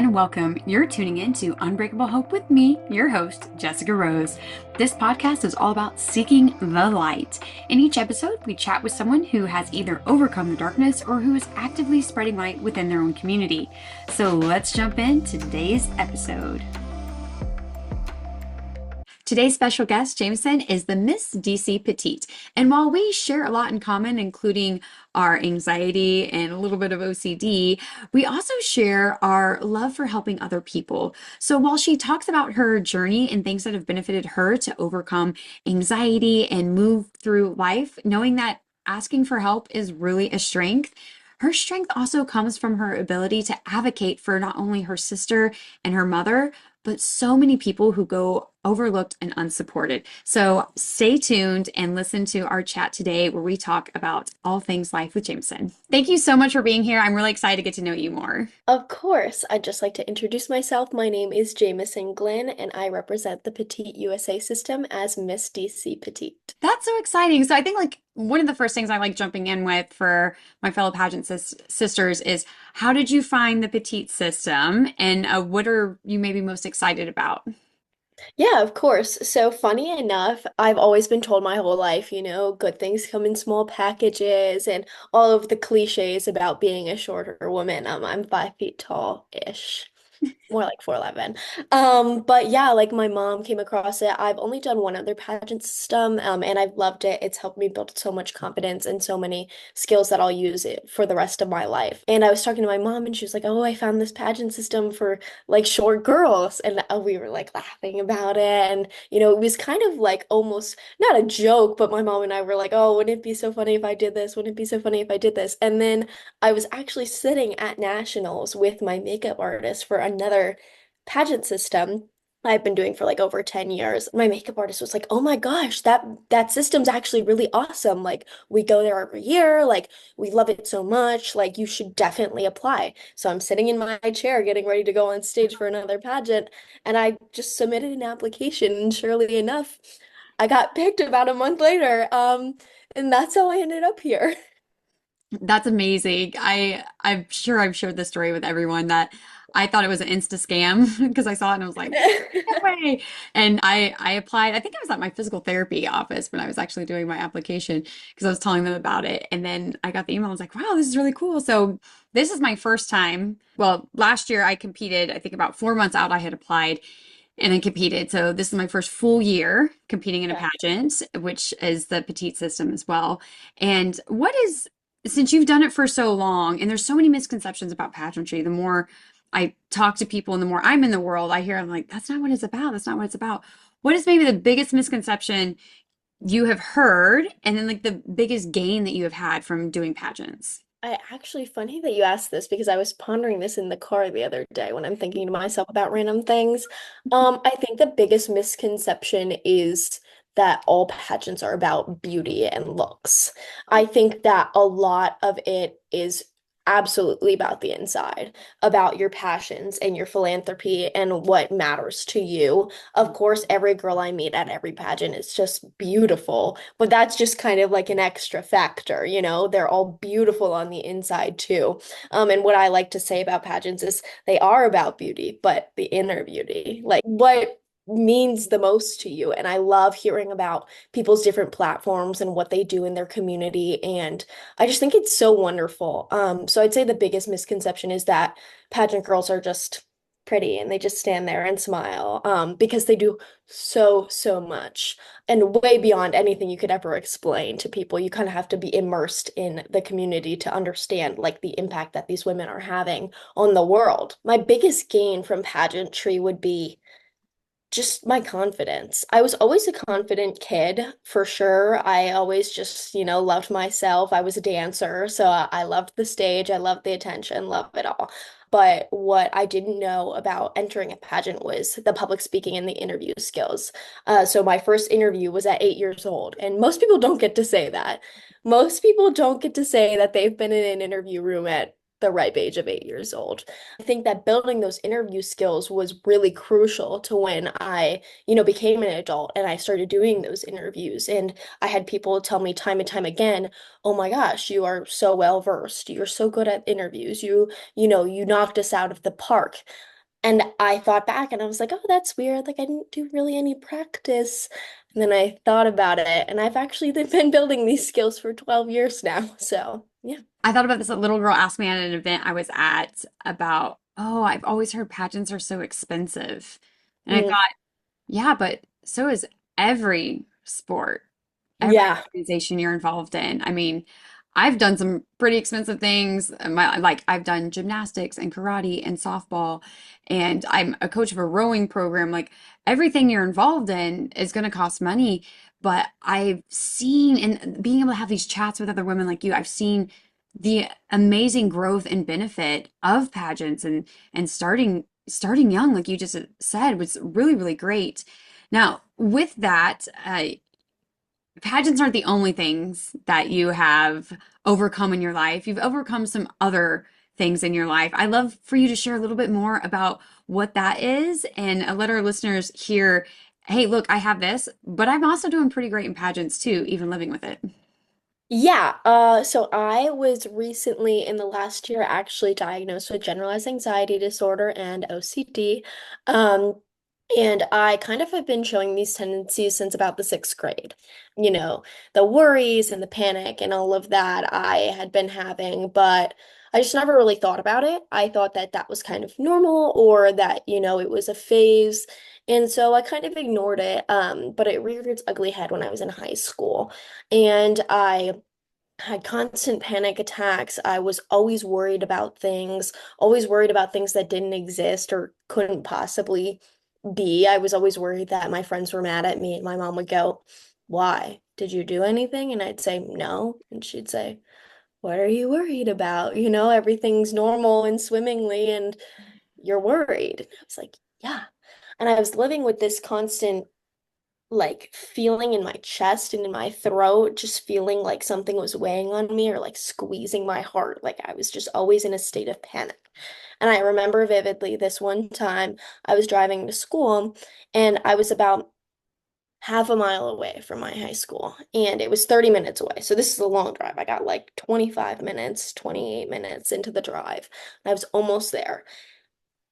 and welcome. You're tuning in to Unbreakable Hope with me, your host, Jessica Rose. This podcast is all about seeking the light. In each episode, we chat with someone who has either overcome the darkness or who is actively spreading light within their own community. So let's jump into today's episode. Today's special guest, Jameson, is the Miss DC Petite. And while we share a lot in common, including our anxiety and a little bit of OCD, we also share our love for helping other people. So while she talks about her journey and things that have benefited her to overcome anxiety and move through life, knowing that asking for help is really a strength, her strength also comes from her ability to advocate for not only her sister and her mother, but so many people who go overlooked and unsupported. So stay tuned and listen to our chat today where we talk about all things life with Jameson. Thank you so much for being here. I'm really excited to get to know you more. Of course, I'd just like to introduce myself. My name is Jameson Glynn, and I represent the Petite USA system as Miss DC Petite. That's so exciting. So I think like one of the first things I like jumping in with for my fellow pageant sisters is how did you find the petite system and what are you maybe most excited about? Yeah, of course. So, funny enough, I've always been told my whole life, good things come in small packages and all of the cliches about being a shorter woman. I'm 5 feet tall-ish. More like 4'11". But yeah, like my mom came across it. I've only done one other pageant system, and I've loved it. It's helped me build so much confidence and so many skills that I'll use it for the rest of my life. And I was talking to my mom, and she was like, "Oh, I found this pageant system for like short girls," and we were like laughing about it. And it was kind of like almost not a joke, but my mom and I were like, "Oh, wouldn't it be so funny if I did this? Wouldn't it be so funny if I did this?" And then I was actually sitting at nationals with my makeup artist for another pageant system I've been doing for like over 10 years. My makeup artist was like, "Oh my gosh, that system's actually really awesome. Like we go there every year, like we love it so much. Like you should definitely apply." So I'm sitting in my chair getting ready to go on stage for another pageant, and I just submitted an application, and surely enough, I got picked about a month later. And that's how I ended up here. That's amazing. I'm sure I've shared this story with everyone that I thought it was an Insta scam because I saw it and I was like, no way. And I applied. I think I was at my physical therapy office when I was actually doing my application because I was telling them about it. And then I got the email. I was like, wow, this is really cool. So this is my first time. Well, last year I competed. I think about 4 months out I had applied and I competed. So this is my first full year competing in a pageant, which is the petite system as well. And since you've done it for so long, and there's so many misconceptions about pageantry, the more I talk to people and the more I'm in the world, I hear I'm like, that's not what it's about. That's not what it's about. What is maybe the biggest misconception you have heard, and then like the biggest gain that you have had from doing pageants? Funny that you asked this because I was pondering this in the car the other day when I'm thinking to myself about random things. I think the biggest misconception is that all pageants are about beauty and looks. I think that a lot of it is absolutely about the inside, about your passions and your philanthropy and what matters to you. Of course, every girl I meet at every pageant is just beautiful, but that's just kind of like an extra factor, They're all beautiful on the inside too. And what I like to say about pageants is they are about beauty, but the inner beauty, like what means the most to you. And I love hearing about people's different platforms and what they do in their community. And I just think it's so wonderful. So I'd say the biggest misconception is that pageant girls are just pretty and they just stand there and smile, because they do so much and way beyond anything you could ever explain to people. You kind of have to be immersed in the community to understand like the impact that these women are having on the world. My biggest gain from pageantry would be just my confidence. I was always a confident kid, for sure. I always just, loved myself. I was a dancer, so I loved the stage, I loved the attention, loved it all. But what I didn't know about entering a pageant was the public speaking and the interview skills. So my first interview was at 8 years old, and most people don't get to say that. Most people don't get to say that they've been in an interview room at the ripe age of 8 years old. I think that building those interview skills was really crucial to when I, became an adult and I started doing those interviews. And I had people tell me time and time again, "Oh my gosh, you are so well versed. You're so good at interviews. You knocked us out of the park." And I thought back and I was like, oh, that's weird. Like, I didn't do really any practice. And then I thought about it, and I've actually been building these skills for 12 years now. So, yeah. I thought about this. A little girl asked me at an event I was at about, oh, I've always heard pageants are so expensive. And I Mm, thought, yeah, but so is every sport, every yeah. organization you're involved in. I mean, I've done some pretty expensive things. Like I've done gymnastics and karate and softball, and I'm a coach of a rowing program. Like everything you're involved in is going to cost money. But I've seen, and being able to have these chats with other women like you, I've seen the amazing growth and benefit of pageants and starting young, like you just said, was really, really great. Now, with that, pageants aren't the only things that you have overcome in your life. You've overcome some other things in your life. I'd love for you to share a little bit more about what that is and let our listeners hear, hey, look, I have this, but I'm also doing pretty great in pageants too, even living with it. Yeah, so I was recently in the last year actually diagnosed with generalized anxiety disorder and OCD. Um, and I kind of have been showing these tendencies since about the sixth grade. You know, the worries and the panic and all of that I had been having, but I just never really thought about it. I thought that that was kind of normal or that, it was a phase. And so I kind of ignored it. But it reared its ugly head when I was in high school. And I had constant panic attacks. I was always worried about things that didn't exist or couldn't possibly be. I was always worried that my friends were mad at me, and my mom would go, "Why? Did you do anything?" And I'd say, "No." And she'd say, "What are you worried about? Everything's normal and swimmingly, and you're worried." And I was like, "Yeah." And I was living with this constant like feeling in my chest and in my throat, just feeling like something was weighing on me or like squeezing my heart. Like I was just always in a state of panic. And I remember vividly this one time I was driving to school and I was about half a mile away from my high school and it was 30 minutes away. So this is a long drive. I got like 25 minutes, 28 minutes into the drive. I was almost there.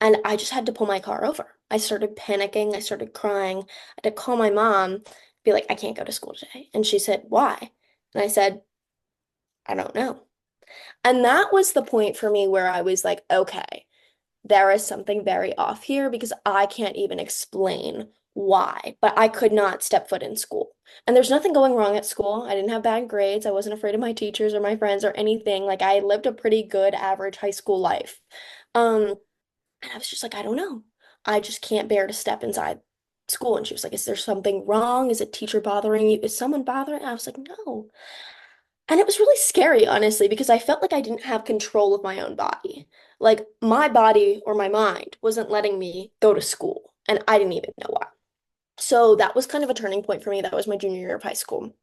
And I just had to pull my car over. I started panicking. I started crying. I had to call my mom, be like, I can't go to school today. And she said, why? And I said, I don't know. And that was the point for me where I was like, okay, there is something very off here because I can't even explain why, but I could not step foot in school. And there's nothing going wrong at school. I didn't have bad grades. I wasn't afraid of my teachers or my friends or anything. Like I lived a pretty good average high school life. Um, And I was just like, I don't know. I just can't bear to step inside school. And she was like, is there something wrong? Is a teacher bothering you? Is someone bothering? I was like, no. And it was really scary, honestly, because I felt like I didn't have control of my own body. Like my body or my mind wasn't letting me go to school. And I didn't even know why. So that was kind of a turning point for me. That was my junior year of high school.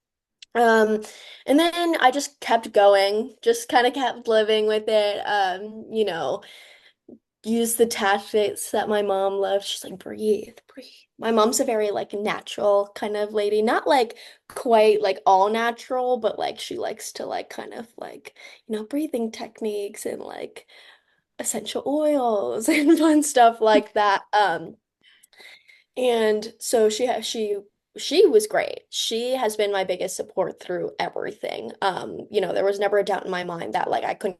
Um, and then I just kept going, just kind of kept living with it. Use the tactics that my mom loves. She's like, breathe, breathe. My mom's a very like natural kind of lady, not like quite like all natural, but like she likes to like kind of like, breathing techniques and like essential oils and fun stuff like that. And so she was great. She has been my biggest support through everything. There was never a doubt in my mind that like I couldn't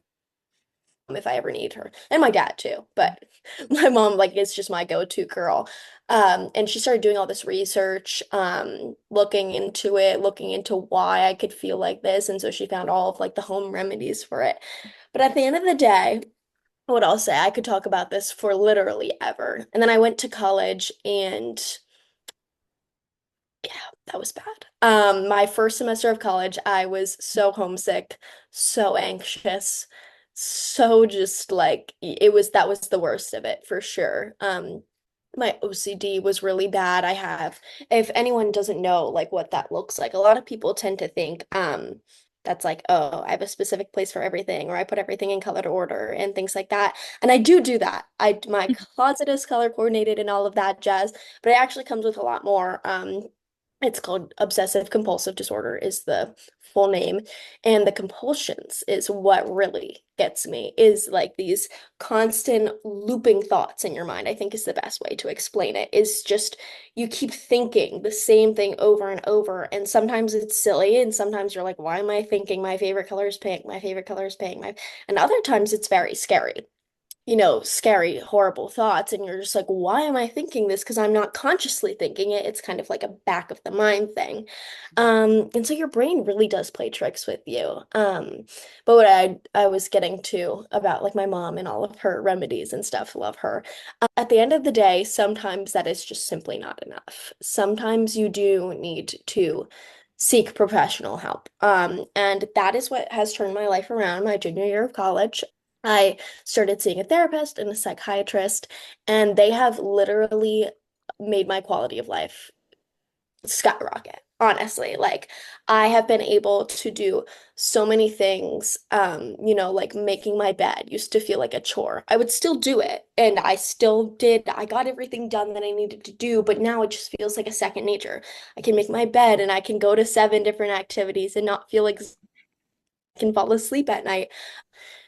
if I ever need her. And my dad too. But my mom like is just my go-to girl. And she started doing all this research, looking into it, looking into why I could feel like this. And so she found all of like the home remedies for it. But at the end of the day, what I'll say, I could talk about this for literally ever. And then I went to college and yeah, that was bad. My first semester of college, I was so homesick, so anxious, so just like that was the worst of it for sure. My OCD was really bad. If anyone doesn't know like what that looks like, a lot of people tend to think that's like, oh, I have a specific place for everything, or I put everything in colored order and things like that. And I do that. My closet is color coordinated and all of that jazz, but it actually comes with a lot more. It's called obsessive compulsive disorder is the full name. And the compulsions is what really gets me, is like these constant looping thoughts in your mind, I think is the best way to explain it. Is just you keep thinking the same thing over and over. And sometimes it's silly, and sometimes you're like, why am I thinking my favorite color is pink? My favorite color is pink. And other times it's very scary, scary, horrible thoughts, and you're just like, why am I thinking this? Because I'm not consciously thinking it. It's kind of like a back of the mind thing. And so your brain really does play tricks with you. But what I was getting to about like my mom and all of her remedies and stuff, love her. At the end of the day, sometimes that is just simply not enough. Sometimes you do need to seek professional help. And that is what has turned my life around my junior year of college. I started seeing a therapist and a psychiatrist, and they have literally made my quality of life skyrocket. Honestly, like I have been able to do so many things. Like making my bed used to feel like a chore. I would still do it, and I still did. I got everything done that I needed to do, but now it just feels like a second nature. I can make my bed and I can go to 7 different activities and not feel like I can fall asleep at night.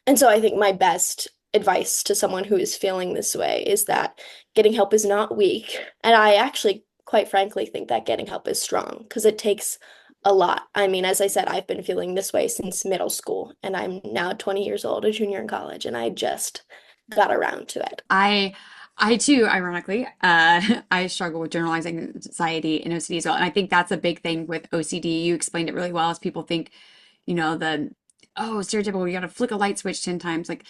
And so I think my best advice to someone who is feeling this way is that getting help is not weak. And I actually, quite frankly, think that getting help is strong because it takes a lot. I mean, as I said, I've been feeling this way since middle school, and I'm now 20 years old, a junior in college, and I just got around to it. I I too, ironically, I struggle with generalizing anxiety and OCD as well. And I think that's a big thing with OCD. You explained it really well as people think, the stereotypical, you gotta flick a light switch 10 times. Like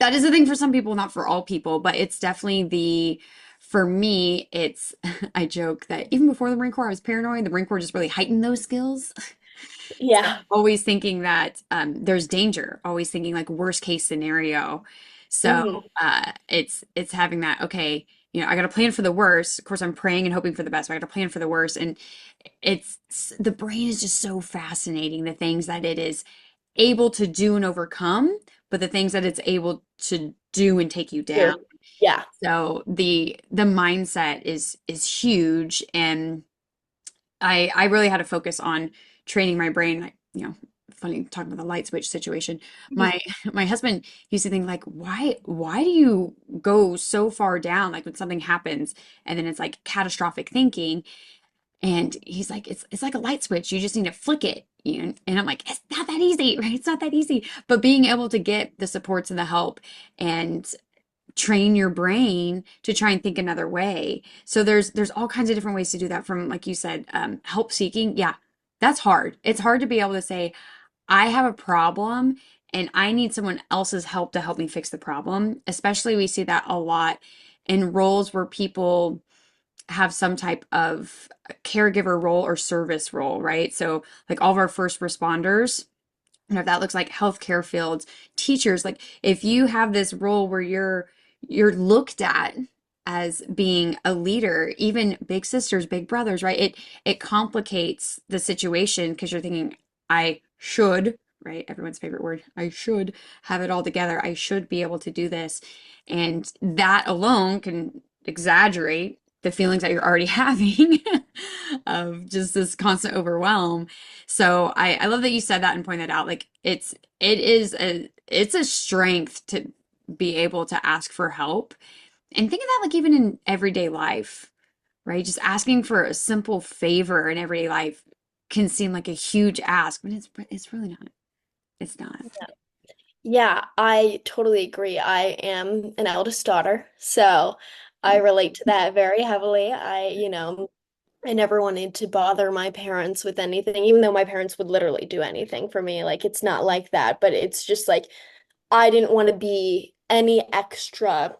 that is a thing for some people, not for all people, but it's definitely for me, it's, I joke that even before the Marine Corps, I was paranoid. The Marine Corps just really heightened those skills. So Yeah. always thinking that there's danger, always thinking like worst case scenario. So Hmm. it's having that, okay, I got to plan for the worst. Of course, I'm praying and hoping for the best, but I got to plan for the worst. And it's the brain is just so fascinating, the things that it is able to do and overcome, but the things that it's able to do and take you down. Do. Yeah. So the mindset is huge, and I really had to focus on training my brain. Funny talking about the light switch situation. Mhm. My my husband used to think like, why do you go so far down like when something happens and then it's like catastrophic thinking? And he's like, it's like a light switch. You just need to flick it. And I'm like, it's not that easy, right? It's not that easy. But being able to get the supports and the help and train your brain to try and think another way. So there's all kinds of different ways to do that from, like you said, help seeking. Yeah, that's hard. It's hard to be able to say, I have a problem and I need someone else's help to help me fix the problem. Especially we see that a lot in roles where people have some type of caregiver role or service role, right? So like all of our first responders, if that looks like healthcare fields, teachers, like if you have this role where you're looked at as being a leader, even big sisters, big brothers, right? It complicates the situation because you're thinking, I should, right? Everyone's favorite word, I should have it all together. I should be able to do this. And that alone can exaggerate the feelings that you're already having of just this constant overwhelm. So I love that you said that and pointed out like it's a strength to be able to ask for help and think of that like even in everyday life, right? Just asking for a simple favor in everyday life can seem like a huge ask, but it's really not. It's not. Yeah, I totally agree. I am an eldest daughter, so I relate to that very heavily. I never wanted to bother my parents with anything, even though my parents would literally do anything for me. Like, it's not like that, but it's just like I didn't want to be any extra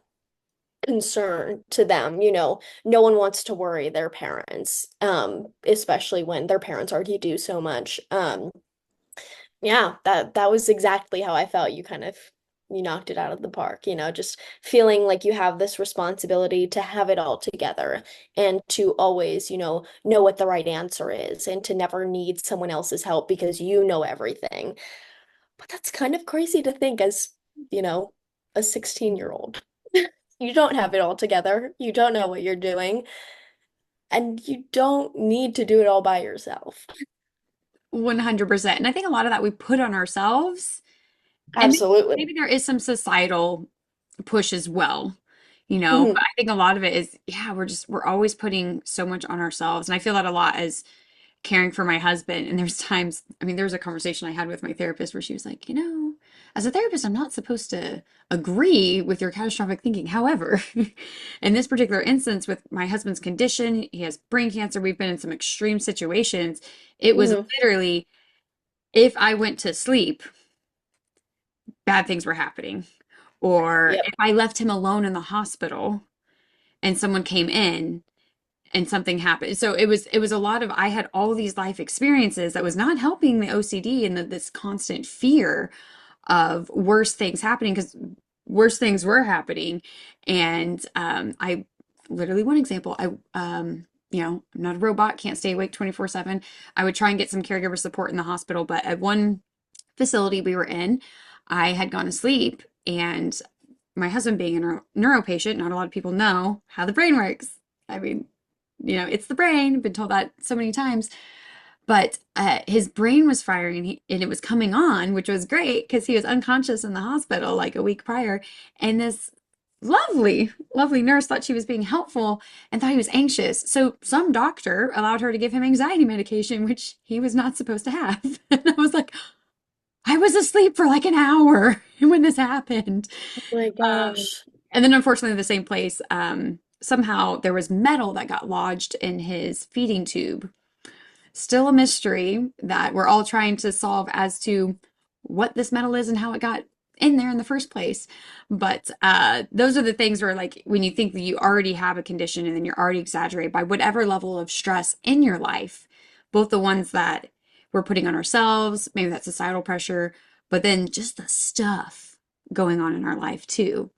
concern to them. No one wants to worry their parents, especially when their parents already do so much. Yeah, that was exactly how I felt. You knocked it out of the park, just feeling like you have this responsibility to have it all together and to always, know what the right answer is and to never need someone else's help because you know everything. But that's kind of crazy to think as, you know, a 16-year-old. You don't have it all together. You don't know what you're doing. And you don't need to do it all by yourself. 100%. And I think a lot of that we put on ourselves. And Absolutely. maybe there is some societal push as well, but Hmm. I think a lot of it is, yeah, we're always putting so much on ourselves. And I feel that a lot as caring for my husband. And there's times, I mean, there was a conversation I had with my therapist where she was like, as a therapist, I'm not supposed to agree with your catastrophic thinking. However, in this particular instance with my husband's condition, he has brain cancer. We've been in some extreme situations. It was Hmm. literally, if I went to sleep, bad things were happening. Or Yep. if I left him alone in the hospital and someone came in and something happened. So it was a lot of I had all these life experiences that was not helping the OCD and this constant fear of worse things happening because worse things were happening. And I literally one example, I'm not a robot, can't stay awake 24/7. I would try and get some caregiver support in the hospital, but at one facility we were in, I had gone to sleep and my husband being a neuro patient, not a lot of people know how the brain works. I mean, it's the brain. I've been told that so many times. But his brain was firing and it was coming on, which was great because he was unconscious in the hospital like a week prior. And this lovely, lovely nurse thought she was being helpful and thought he was anxious. So some doctor allowed her to give him anxiety medication, which he was not supposed to have. And I was like, I was asleep for like an hour when this happened. Oh my Um, gosh. and then unfortunately, the same place, somehow there was metal that got lodged in his feeding tube. Still a mystery that we're all trying to solve as to what this metal is and how it got in there in the first place. But those are the things where, like, when you think that you already have a condition and then you're already exaggerated by whatever level of stress in your life, both the ones that we're putting on ourselves, maybe that's societal pressure, but then just the stuff going on in our life too,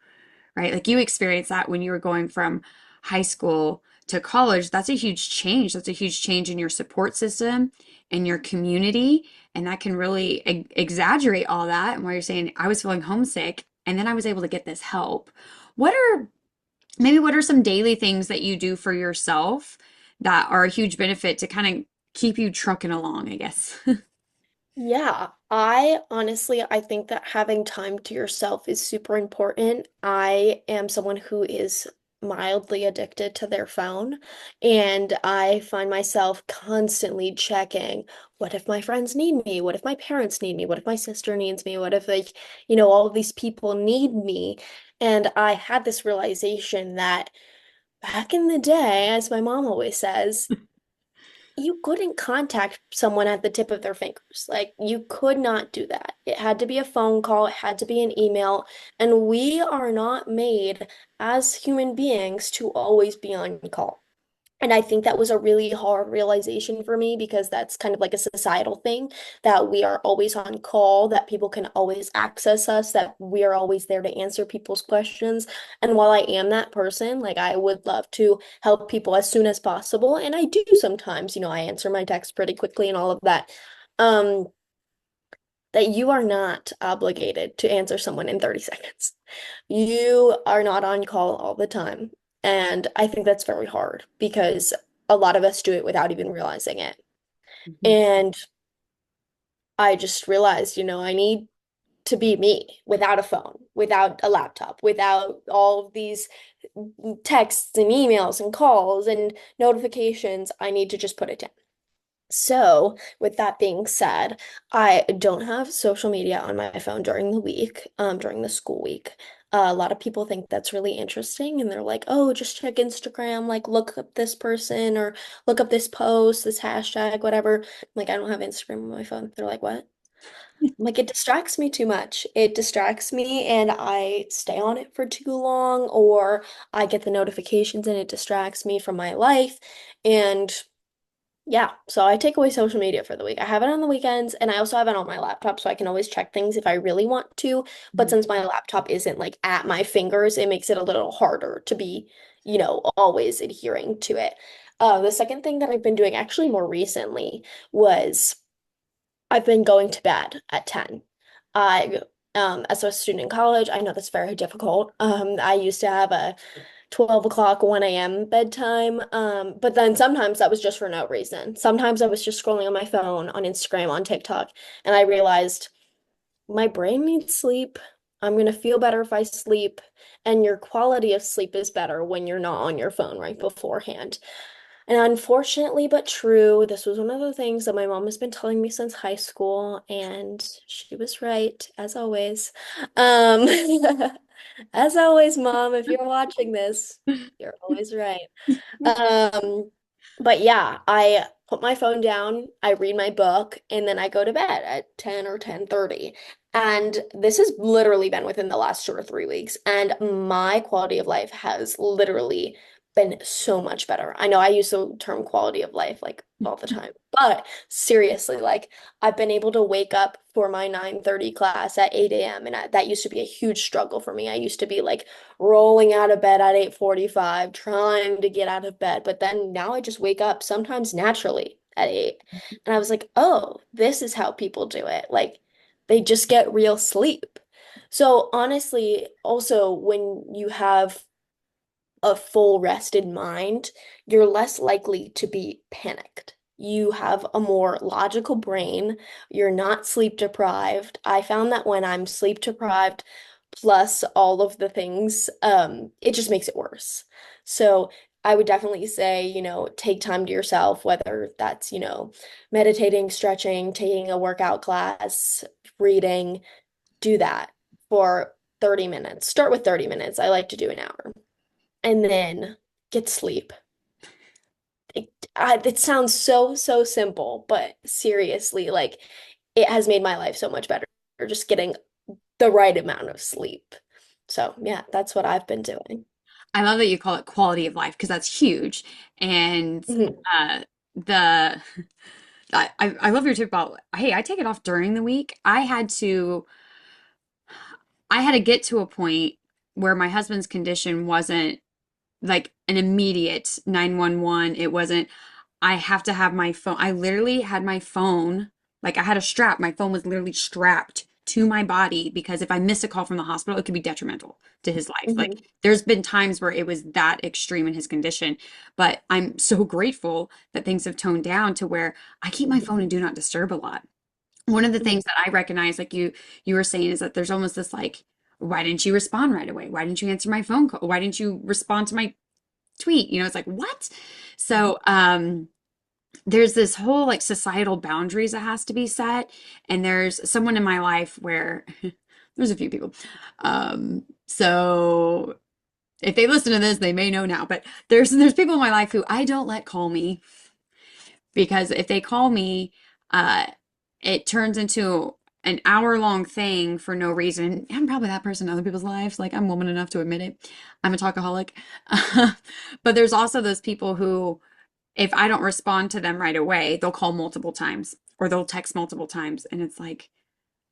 right? Like you experienced that when you were going from high school to college. That's a huge change. That's a huge change in your support system and your community. And that can really exaggerate all that. And while you're saying, I was feeling homesick and then I was able to get this help. What are some daily things that you do for yourself that are a huge benefit to kind of keep you trucking along, I guess? Yeah, I think that having time to yourself is super important. I am someone who is mildly addicted to their phone, and I find myself constantly checking, what if my friends need me? What if my parents need me? What if my sister needs me? What if like, all of these people need me? And I had this realization that back in the day, as my mom always says, you couldn't contact someone at the tip of their fingers. Like, you could not do that. It had to be a phone call, it had to be an email, and we are not made as human beings to always be on call. And I think that was a really hard realization for me because that's kind of like a societal thing that we are always on call, that people can always access us, that we are always there to answer people's questions. And while I am that person, like I would love to help people as soon as possible. And I do sometimes, I answer my text pretty quickly and all of that. Um, that you are not obligated to answer someone in 30 seconds. You are not on call all the time. And I think that's very hard because a lot of us do it without even realizing it. Mhm. And I just realized, I need to be me without a phone, without a laptop, without all of these texts and emails and calls and notifications. I need to just put it down. So, with that being said, I don't have social media on my phone during the week, during the school week. A lot of people think that's really interesting and they're like, oh, just check Instagram, like look up this person or look up this post, this hashtag, whatever. Like, I don't have Instagram on my phone. They're like, what? I'm like, it distracts me too much. It distracts me and I stay on it for too long, or I get the notifications and it distracts me from my life. And yeah, so I take away social media for the week. I have it on the weekends and I also have it on my laptop so I can always check things if I really want to. But Mhm. since my laptop isn't like at my fingers, it makes it a little harder to be, always adhering to it. The second thing that I've been doing actually more recently was I've been going to bed at 10. I, as a student in college, I know that's very difficult. I used to have a 12 o'clock, 1 a.m. bedtime. But then sometimes that was just for no reason. Sometimes I was just scrolling on my phone, on Instagram, on TikTok, and I realized my brain needs sleep. I'm gonna feel better if I sleep, and your quality of sleep is better when you're not on your phone right beforehand. And unfortunately, but true, this was one of the things that my mom has been telling me since high school, and she was right, as always. Um, as always, Mom, if you're watching this, you're always right. Um, but yeah, I put my phone down, I read my book, and then I go to bed at 10 or 10:30. And this has literally been within the last 2 or 3 weeks. And my quality of life has literally been so much better. I know I use the term quality of life like all the time, but seriously, like I've been able to wake up for my 9:30 class at 8 a.m. And that used to be a huge struggle for me. I used to be like rolling out of bed at 8:45, trying to get out of bed. But then now I just wake up sometimes naturally at 8. And I was like, oh, this is how people do it. Like they just get real sleep. So honestly, also when you have a full rested mind, you're less likely to be panicked. You have a more logical brain. You're not sleep deprived. I found that when I'm sleep deprived, plus all of the things, it just makes it worse. So I would definitely say, take time to yourself, whether that's, meditating, stretching, taking a workout class, reading, do that for 30 minutes. Start with 30 minutes. I like to do an hour and then get sleep. It sounds so, so simple, but seriously, like it has made my life so much better. Just getting the right amount of sleep. So, yeah, that's what I've been doing. I love that you call it quality of life because that's huge. And Mhm. uh, the I love your tip about, hey, I take it off during the week. I had to get to a point where my husband's condition wasn't like an immediate 911. It wasn't, I have to have my phone. I literally had my phone, like I had a strap. My phone was literally strapped to my body because if I missed a call from the hospital, it could be detrimental to his life. Like Mhm. there's been times where it was that extreme in his condition, but I'm so grateful that things have toned down to where I keep my phone in do not disturb a lot. One of the Mhm. things that I recognize, like you were saying, is that there's almost this like, why didn't you respond right away? Why didn't you answer my phone call? Why didn't you respond to my tweet? It's like, what? So, there's this whole like societal boundaries that has to be set. And there's someone in my life where there's a few people. So if they listen to this, they may know now, but there's people in my life who I don't let call me because if they call me, uh, it turns into an hour-long thing for no reason. I'm probably that person in other people's lives. Like I'm woman enough to admit it. I'm a talkaholic. But there's also those people who, if I don't respond to them right away, they'll call multiple times or they'll text multiple times. And it's like,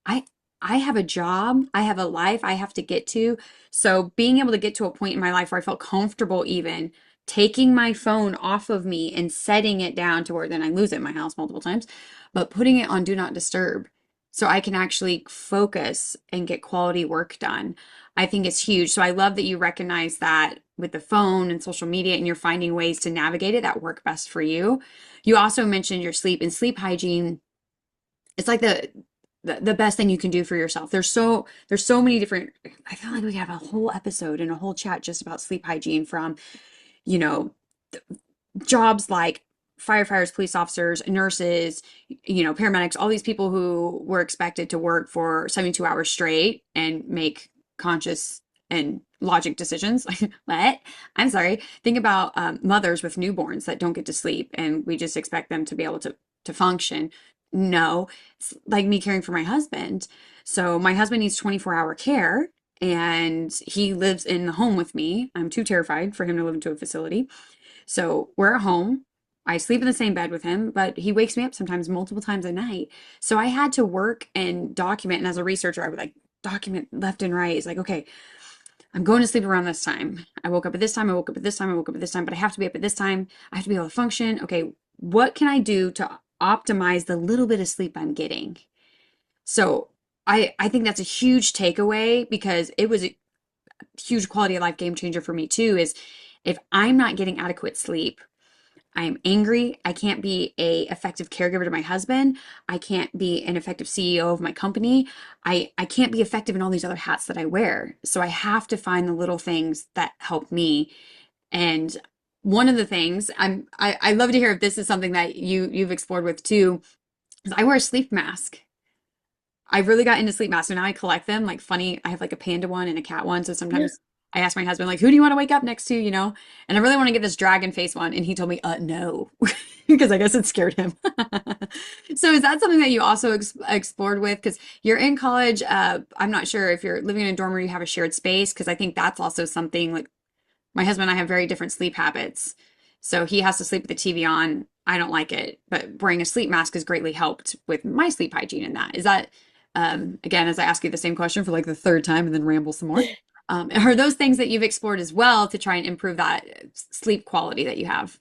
I I have a job, I have a life I have to get to. So being able to get to a point in my life where I felt comfortable even taking my phone off of me and setting it down to where then I lose it in my house multiple times, but putting it on do not disturb so I can actually focus and get quality work done. I think it's huge. So I love that you recognize that with the phone and social media and you're finding ways to navigate it that work best for you. You also mentioned your sleep and sleep hygiene. It's like the best thing you can do for yourself. There's so many different. I feel like we could have a whole episode and a whole chat just about sleep hygiene from, you know, jobs like firefighters, police officers, nurses, paramedics, all these people who were expected to work for 72 hours straight and make conscious and logic decisions. Like, what? I'm sorry. Think about mothers with newborns that don't get to sleep, and we just expect them to be able to function. No, it's like me caring for my husband. So my husband needs 24-hour care, and he lives in the home with me. I'm too terrified for him to live into a facility. So we're at home. I sleep in the same bed with him, but he wakes me up sometimes multiple times a night. So I had to work and document. And as a researcher, I would like document left and right. It's like, okay, I'm going to sleep around this time. I woke up at this time. I woke up at this time. I woke up at this time, but I have to be up at this time. I have to be able to function. Okay, what can I do to optimize the little bit of sleep I'm getting? So I think that's a huge takeaway because it was huge quality of life game changer for me too is if I'm not getting adequate sleep, I am angry. I can't be a effective caregiver to my husband. I can't be an effective CEO of my company. I can't be effective in all these other hats that I wear. So I have to find the little things that help me. And one of the things I love to hear if this is something that you've explored with too, is I wear a sleep mask. I really got into sleep masks, so now I collect them like funny. I have like a panda one and a cat one, so sometimes I ask my husband like, "Who do you want to wake up next to?" You know, and I really want to get this dragon face one, and he told me, no," because I guess it scared him. So is that something that you also explored with? Because you're in college. I'm not sure if you're living in a dorm or you have a shared space, because I think that's also something like my husband and I have very different sleep habits. So he has to sleep with the TV on. I don't like it, but wearing a sleep mask has greatly helped with my sleep hygiene in that. Is that, again, as I ask you the same question for like the third time and then ramble some more, are those things that you've explored as well to try and improve that sleep quality that you have?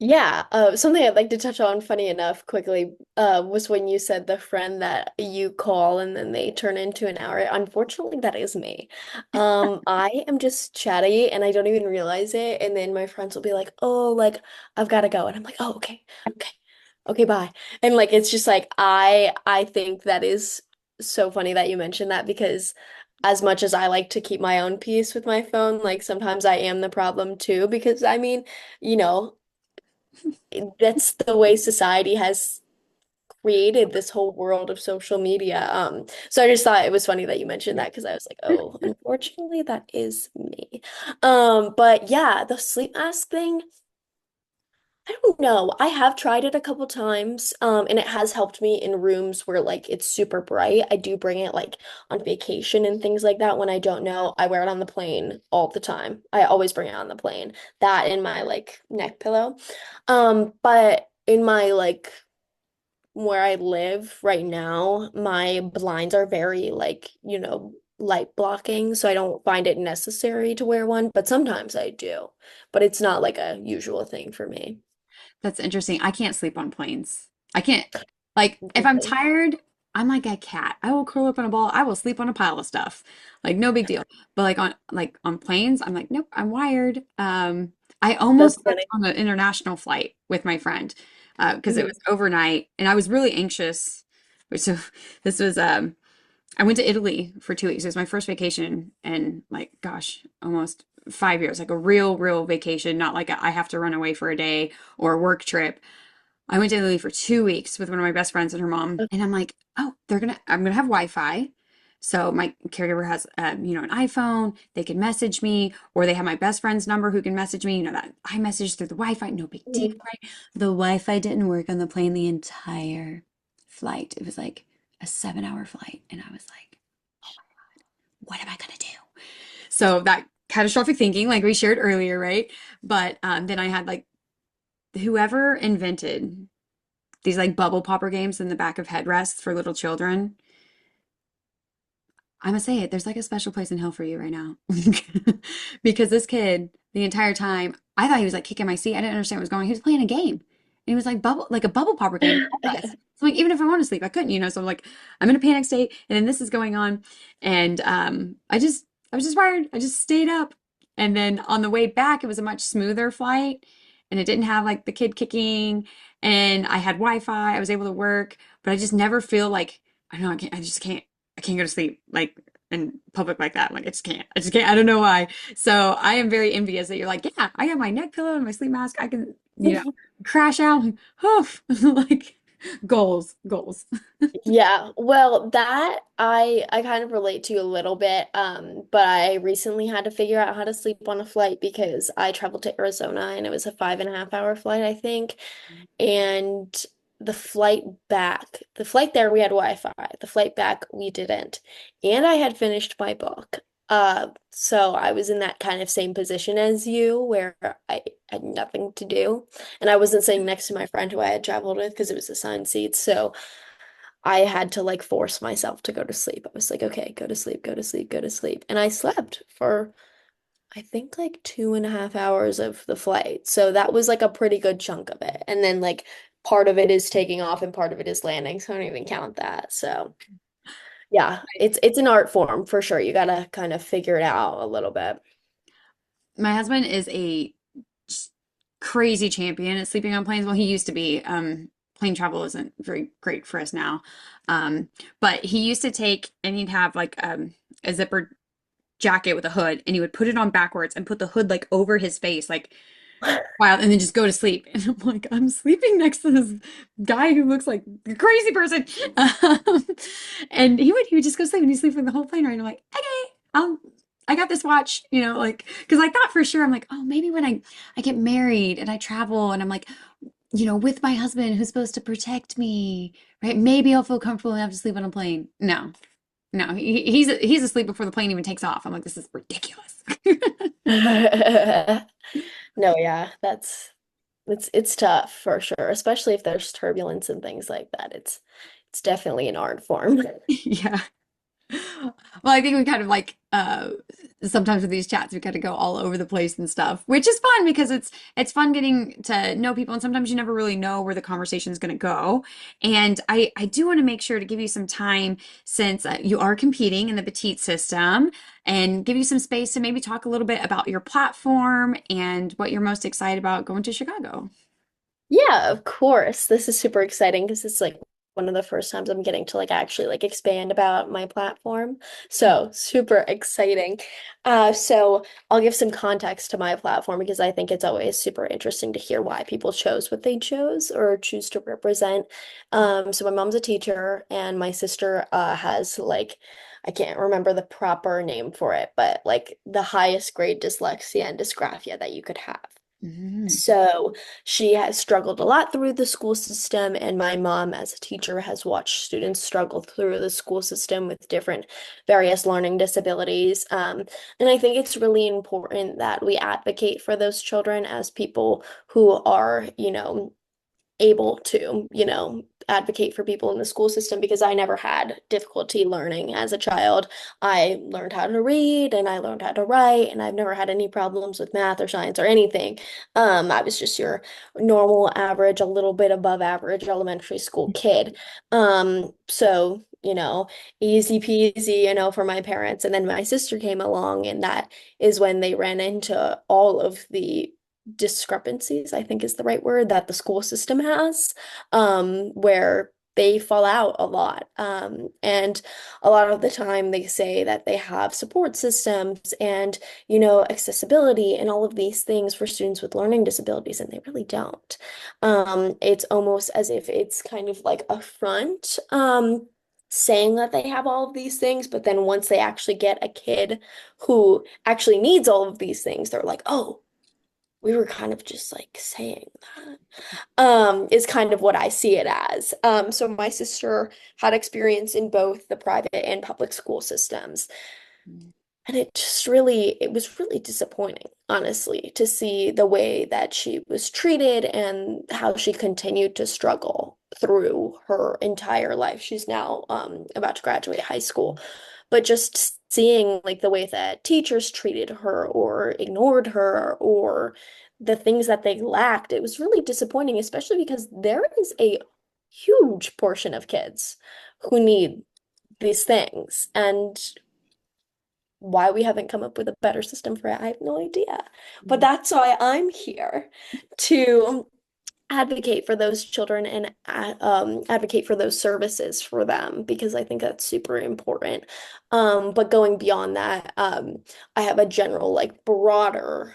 Yeah, something I'd like to touch on, funny enough, quickly, was when you said the friend that you call and then they turn into an hour. Unfortunately, that is me. I am just chatty and I don't even realize it. And then my friends will be like, "Oh, like I've got to go," and I'm like, "Oh, okay, okay, okay, bye." And like it's just like I think that is so funny that you mentioned that because as much as I like to keep my own peace with my phone, like sometimes I am the problem too because I mean, you know that's the way society has created this whole world of social media. So I just thought it was funny that you mentioned that because I was like, oh, unfortunately, that is me. But yeah, the sleep mask thing, I don't know. I have tried it a couple times, and it has helped me in rooms where like it's super bright. I do bring it like on vacation and things like that when I don't know. I wear it on the plane all the time. I always bring it on the plane. That and my like neck pillow. But in my like where I live right now, my blinds are very like, light blocking, so I don't find it necessary to wear one, but sometimes I do. But it's not like a usual thing for me. That's interesting. I can't sleep on planes. I can't, like, if I'm Really? tired, I'm like a cat. I will curl up in a ball. I will sleep on a pile of stuff. Like, no big deal. But like on planes, I'm like, nope, I'm wired. I That's almost slept funny. on an international flight with my friend because it was Mhm. overnight and I was really anxious. So this was I went to Italy for 2 weeks. It was my first vacation in like, gosh, almost 5 years, like a real vacation, not like I have to run away for a day or a work trip. I went to Italy for 2 weeks with one of my best friends and her mom. And I'm like, oh, I'm gonna have Wi-Fi. So my caregiver has, an iPhone. They can message me, or they have my best friend's number who can message me. You know that I message through the Wi-Fi. No big deal, Mhm. right? The Wi-Fi didn't work on the plane the entire flight. It was like a 7-hour flight, and I was like, what am I gonna do? So that catastrophic thinking, like we shared earlier, right? But then I had like whoever invented these like bubble popper games in the back of headrests for little children. I'm gonna say it. There's like a special place in hell for you right now. Because this kid, the entire time, I thought he was like kicking my seat. I didn't understand what was going on. He was playing a game. And he was like a bubble popper game with headrests. So like even if I want to sleep, I couldn't, So I'm like, I'm in a panic state, and then this is going on. And I was just wired. I just stayed up. And then on the way back, it was a much smoother flight. And it didn't have like the kid kicking. And I had Wi-Fi. I was able to work, but I just never feel like I don't know, I can't go to sleep like in public like that. Like I just can't. I just can't. I don't know why. So I am very envious that you're like, yeah, I have my neck pillow and my sleep mask. I can, crash out. Like goals, goals. Yeah, well, that I kind of relate to a little bit. But I recently had to figure out how to sleep on a flight because I traveled to Arizona and it was a 5.5 hour flight, I think. And the flight there we had Wi-Fi. The flight back we didn't. And I had finished my book. So I was in that kind of same position as you where I had nothing to do. And I wasn't sitting next to my friend who I had traveled with because it was assigned seats. So I had to like force myself to go to sleep. I was like, okay, go to sleep, go to sleep, go to sleep. And I slept for I think like 2.5 hours of the flight. So that was like a pretty good chunk of it. And then like part of it is taking off and part of it is landing. So I don't even count that. So Yeah, it's an art form for sure. You gotta kind of figure it out a little bit. My husband is a crazy champion at sleeping on planes. Well, he used to be. Plane travel isn't very great for us now. Um, but he used to take and he'd have like a zipper jacket with a hood and he would put it on backwards and put the hood like over his face, like wild, and then just go to sleep. And I'm like, I'm sleeping next to this guy who looks like a crazy person. Um, and he would just go sleep and he'd sleep for the whole plane ride. And I'm like, okay, I got this watch, like because I thought for sure I'm like, oh, maybe when I get married and I travel and I'm like, with my husband who's supposed to protect me, right? Maybe I'll feel comfortable enough to sleep on a plane. No, no, he's asleep before the plane even takes off. I'm like, this is ridiculous. No, yeah, it's tough for sure, especially if there's turbulence and things like that. It's definitely an art form. Yeah. Well, I think we kind of like sometimes with these chats we kind of go all over the place and stuff, which is fun because it's fun getting to know people and sometimes you never really know where the conversation is going to go. And I do want to make sure to give you some time since you are competing in the petite system and give you some space to maybe talk a little bit about your platform and what you're most excited about going to Chicago. Yeah, of course. This is super exciting because it's like one of the first times I'm getting to like actually like expand about my platform. So super exciting. So I'll give some context to my platform because I think it's always super interesting to hear why people chose what they chose or choose to represent. So my mom's a teacher and my sister has like I can't remember the proper name for it, but like the highest grade dyslexia and dysgraphia that you could have. Mhm. So she has struggled a lot through the school system, and my mom, as a teacher, has watched students struggle through the school system with different various learning disabilities. And I think it's really important that we advocate for those children as people who are, able to, advocate for people in the school system because I never had difficulty learning as a child. I learned how to read and I learned how to write, and I've never had any problems with math or science or anything. I was just your normal average, a little bit above average elementary school kid. So, easy peasy, for my parents. And then my sister came along, and that is when they ran into all of the discrepancies, I think is the right word, that the school system has, where they fall out a lot. And a lot of the time they say that they have support systems and, accessibility and all of these things for students with learning disabilities, and they really don't. It's almost as if it's kind of like a front. Saying that they have all of these things, but then once they actually get a kid who actually needs all of these things, they're like, oh, we were kind of just like saying that, is kind of what I see it as. So my sister had experience in both the private and public school systems. And it was really disappointing, honestly, to see the way that she was treated and how she continued to struggle through her entire life. She's now about to graduate high school, but just seeing like the way that teachers treated her or ignored her or the things that they lacked, it was really disappointing, especially because there is a huge portion of kids who need these things. And why we haven't come up with a better system for it, I have no idea. But that's why I'm here to advocate for those children and advocate for those services for them because I think that's super important. But going beyond that, I have a general, like, broader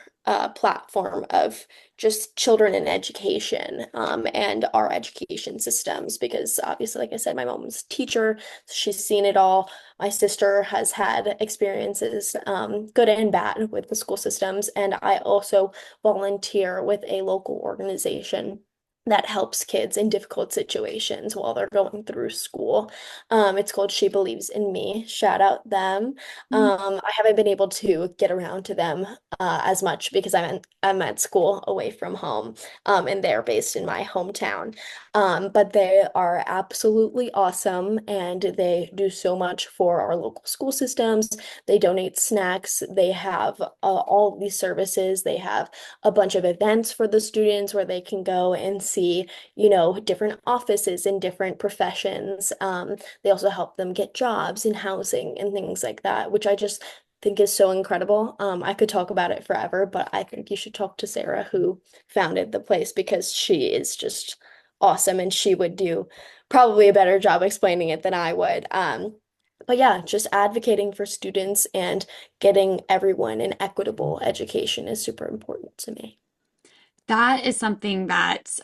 platform of just children in education and our education systems because obviously, like I said, my mom's a teacher, so she's seen it all. My sister has had experiences, good and bad, with the school systems, and I also volunteer with a local organization that helps kids in difficult situations while they're going through school. It's called She Believes in Me. Shout out them. I haven't been able to get around to them as much because I'm at school away from home, and they're based in my hometown. But they are absolutely awesome, and they do so much for our local school systems. They donate snacks. They have all of these services. They have a bunch of events for the students where they can go and see, different offices in different professions. They also help them get jobs in housing and things like that, which I just think is so incredible. I could talk about it forever, but I think you should talk to Sarah, who founded the place, because she is just awesome and she would do probably a better job explaining it than I would. But yeah, just advocating for students and getting everyone an equitable education is super important to me. That is something that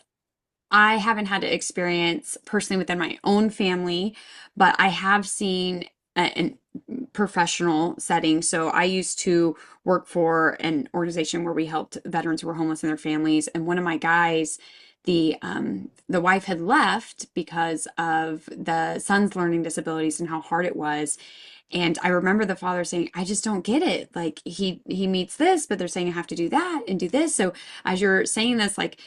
I haven't had to experience personally within my own family, but I have seen in professional settings. So I used to work for an organization where we helped veterans who were homeless and their families. And one of my guys, the wife had left because of the son's learning disabilities and how hard it was. And I remember the father saying, I just don't get it. Like he meets this, but they're saying I have to do that and do this. So as you're saying this, like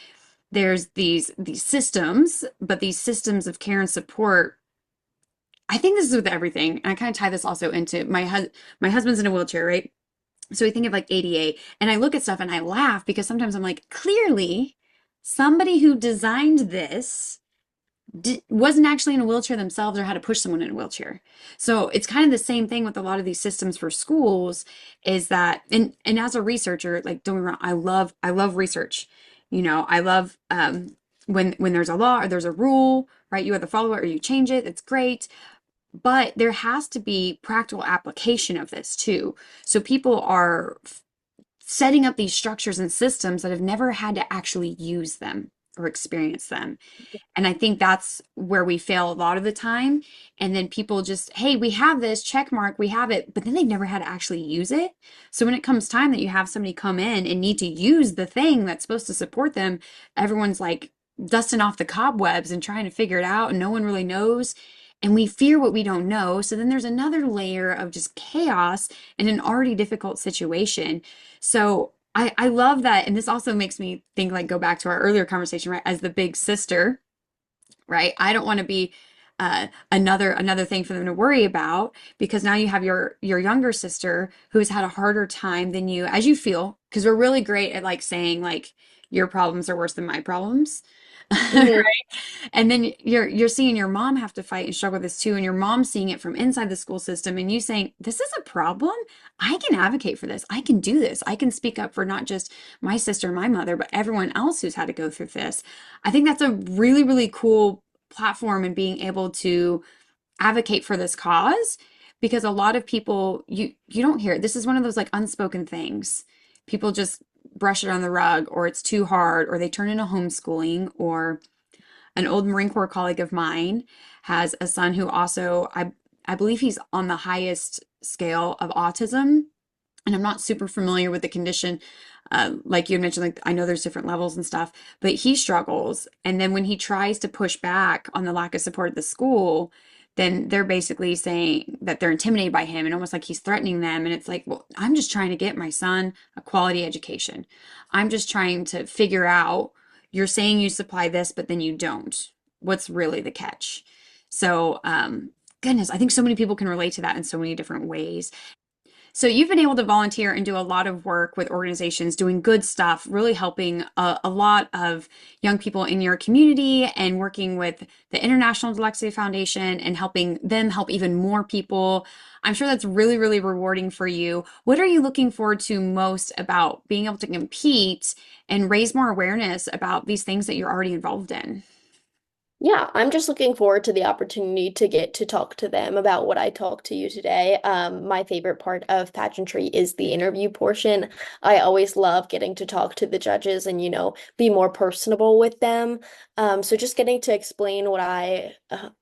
there's these systems, but these systems of care and support, I think this is with everything. And I kind of tie this also into my husband's in a wheelchair, right? So we think of like ADA, and I look at stuff and I laugh because sometimes I'm like, clearly somebody who designed this wasn't actually in a wheelchair themselves or had to push someone in a wheelchair. So it's kind of the same thing with a lot of these systems for schools is that and as a researcher, like don't get me wrong, I love research. I love when there's a law or there's a rule, right? You either follow it or you change it. It's great. But there has to be practical application of this too. So people are setting up these structures and systems that have never had to actually use them or experience them. And I think that's where we fail a lot of the time. And then people just, hey, we have this check mark, we have it, but then they've never had to actually use it. So when it comes time that you have somebody come in and need to use the thing that's supposed to support them, everyone's like dusting off the cobwebs and trying to figure it out, and no one really knows. And we fear what we don't know. So then there's another layer of just chaos in an already difficult situation. So I love that. And this also makes me think, like, go back to our earlier conversation, right? As the big sister, right? I don't want to be another thing for them to worry about because now you have your younger sister who has had a harder time than you, as you feel, because we're really great at like saying like your problems are worse than my problems. Right? Mhm. And then you're seeing your mom have to fight and struggle with this too, and your mom seeing it from inside the school system, and you saying, "This is a problem. I can advocate for this. I can do this. I can speak up for not just my sister and my mother, but everyone else who's had to go through this." I think that's a really, really cool platform and being able to advocate for this cause because a lot of people you don't hear it. This is one of those like unspoken things. People just brush it on the rug or it's too hard or they turn into homeschooling or an old Marine Corps colleague of mine has a son who also I believe he's on the highest scale of autism and I'm not super familiar with the condition. Like you had mentioned, like I know there's different levels and stuff, but he struggles. And then when he tries to push back on the lack of support at the school, then they're basically saying that they're intimidated by him and almost like he's threatening them. And it's like, well, I'm just trying to get my son a quality education. I'm just trying to figure out, you're saying you supply this, but then you don't. What's really the catch? So, goodness, I think so many people can relate to that in so many different ways. So you've been able to volunteer and do a lot of work with organizations doing good stuff, really helping a lot of young people in your community and working with the International Dyslexia Foundation and helping them help even more people. I'm sure that's really, really rewarding for you. What are you looking forward to most about being able to compete and raise more awareness about these things that you're already involved in? Yeah, I'm just looking forward to the opportunity to get to talk to them about what I talked to you today. My favorite part of pageantry is the interview portion. I always love getting to talk to the judges and, be more personable with them. So just getting to explain what I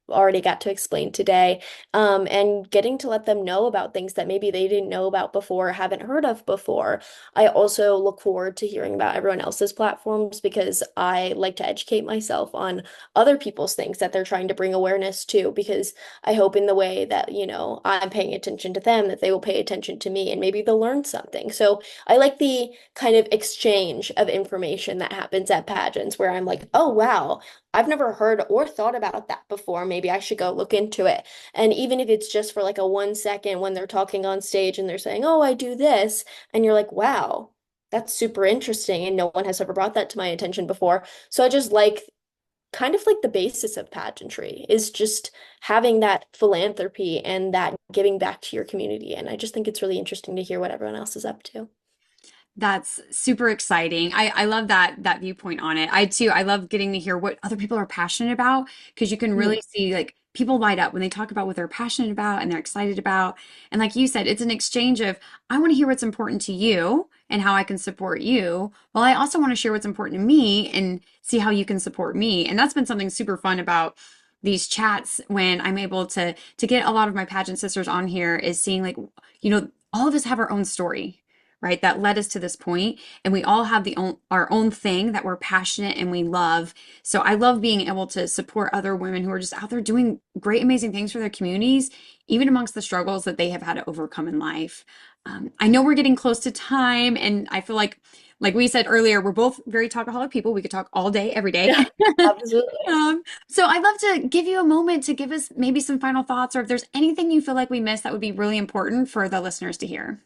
already got to explain today, and getting to let them know about things that maybe they didn't know about before, haven't heard of before. I also look forward to hearing about everyone else's platforms because I like to educate myself on other people's things that they're trying to bring awareness to, because I hope in the way that, I'm paying attention to them, that they will pay attention to me and maybe they'll learn something. So I like the kind of exchange of information that happens at pageants where I'm like, oh, wow, I've never heard or thought about that before. Maybe I should go look into it. And even if it's just for like a 1 second when they're talking on stage and they're saying, oh, I do this, and you're like, wow, that's super interesting. And no one has ever brought that to my attention before. So I just like kind of like the basis of pageantry is just having that philanthropy and that giving back to your community. And I just think it's really interesting to hear what everyone else is up to. That's super exciting. I love that viewpoint on it. I too, I love getting to hear what other people are passionate about because you can Mhm. really see like people light up when they talk about what they're passionate about and they're excited about. And like you said, it's an exchange of I want to hear what's important to you and how I can support you. Well, I also want to share what's important to me and see how you can support me. And that's been something super fun about these chats when I'm able to get a lot of my pageant sisters on here is seeing like, all of us have our own story, right? That led us to this point, and we all have our own thing that we're passionate and we love. So I love being able to support other women who are just out there doing great, amazing things for their communities, even amongst the struggles that they have had to overcome in life. I know we're getting close to time, and I feel like we said earlier, we're both very talkaholic people. We could talk all day, every day. Yeah, absolutely. So I'd love to give you a moment to give us maybe some final thoughts, or if there's anything you feel like we missed that would be really important for the listeners to hear.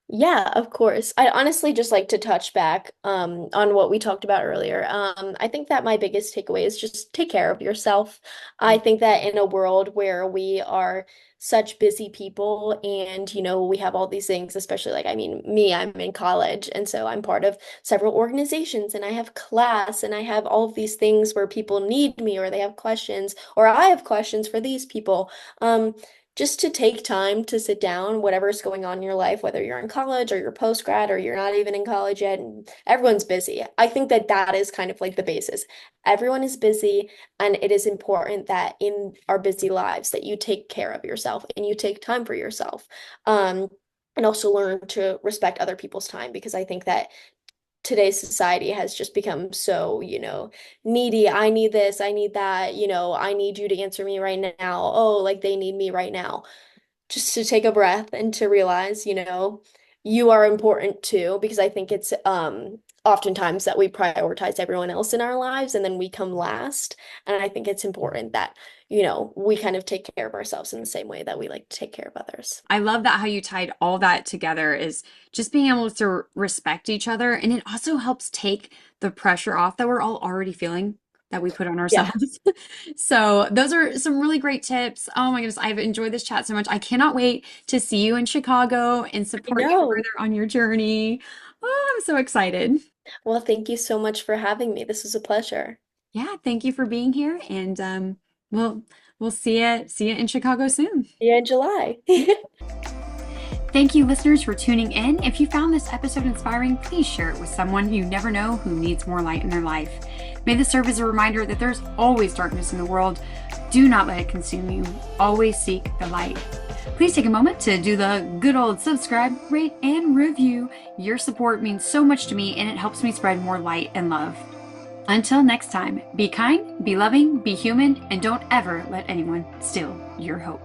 Yeah, of course. I honestly just like to touch back on what we talked about earlier. I think that my biggest takeaway is just take care of yourself. I think that in a world where we are such busy people and we have all these things, especially like I mean me, I'm in college and so I'm part of several organizations and I have class and I have all of these things where people need me or they have questions or I have questions for these people. Just to take time to sit down, whatever's going on in your life, whether you're in college or you're post grad or you're not even in college yet, and everyone's busy. I think that that is kind of like the basis. Everyone is busy, and it is important that in our busy lives that you take care of yourself and you take time for yourself. Um, and also learn to respect other people's time because I think that today's society has just become so, needy. I need this, I need that, I need you to answer me right now. Oh, like they need me right now. Just to take a breath and to realize, you are important too, because I think it's oftentimes that we prioritize everyone else in our lives and then we come last. And I think it's important that, we kind of take care of ourselves in the same way that we like to take care of others. I love that how you tied all that together is just being able to respect each other. And it also helps take the pressure off that we're all already feeling that we put on Yeah, ourselves. So those are some really great tips. Oh my goodness, I've enjoyed this chat so much. I cannot wait to see you in Chicago and I support you know. further on your journey. Oh, I'm so excited. Well, thank you so much for having me. This was a pleasure. Yeah, thank you for being here. And we'll we'll see you in Chicago soon. See you in July. Thank you, listeners, for tuning in. If you found this episode inspiring, please share it with someone you never know who needs more light in their life. May this serve as a reminder that there's always darkness in the world. Do not let it consume you. Always seek the light. Please take a moment to do the good old subscribe, rate, and review. Your support means so much to me and it helps me spread more light and love. Until next time, be kind, be loving, be human, and don't ever let anyone steal your hope.